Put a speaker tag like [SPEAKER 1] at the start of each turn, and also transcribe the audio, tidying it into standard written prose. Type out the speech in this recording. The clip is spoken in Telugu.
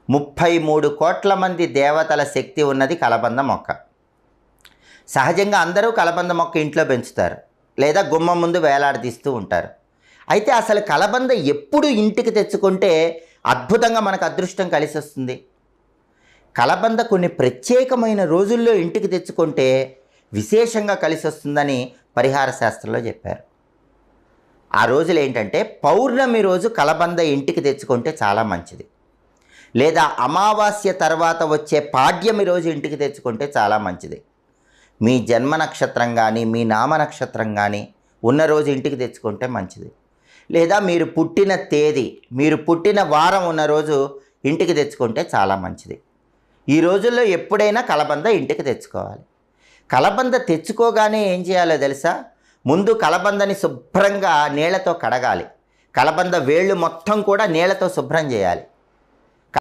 [SPEAKER 1] 33 కోట్ల మంది దేవతల శక్తి ఉన్నది కలబంద మొక్క. సహజంగా అందరూ కలబంద మొక్క ఇంట్లో పెంచుతారు, లేదా గుమ్మం ముందు వేలాడదీస్తూ ఉంటారు. అయితే అసలు కలబంద ఎప్పుడు ఇంటికి తెచ్చుకుంటే అద్భుతంగా మనకు అదృష్టం కలిసి వస్తుంది? కలబంద కొన్ని ప్రత్యేకమైన రోజుల్లో ఇంటికి తెచ్చుకుంటే విశేషంగా కలిసి వస్తుందని పరిహార శాస్త్రంలో చెప్పారు. ఆ రోజులు ఏంటంటే, పౌర్ణమి రోజు కలబంద ఇంటికి తెచ్చుకుంటే చాలా మంచిది, లేదా అమావాస్య తర్వాత వచ్చే పాడ్యమి రోజు ఇంటికి తెచ్చుకుంటే చాలా మంచిది. మీ జన్మ నక్షత్రం కానీ మీ నామ నక్షత్రం కానీ ఉన్న రోజు ఇంటికి తెచ్చుకుంటే మంచిది, లేదా మీరు పుట్టిన తేదీ, మీరు పుట్టిన వారం ఉన్న రోజు ఇంటికి తెచ్చుకుంటే చాలా మంచిది. ఈ రోజుల్లో ఎప్పుడైనా కలబంద ఇంటికి తెచ్చుకోవాలి. కలబంద తెచ్చుకోగానే ఏం చేయాలో తెలుసా? ముందు కలబందని శుభ్రంగా నీళ్లతో కడగాలి. కలబంద వేళ్ళు మొత్తం కూడా నీళ్లతో శుభ్రం చేయాలి.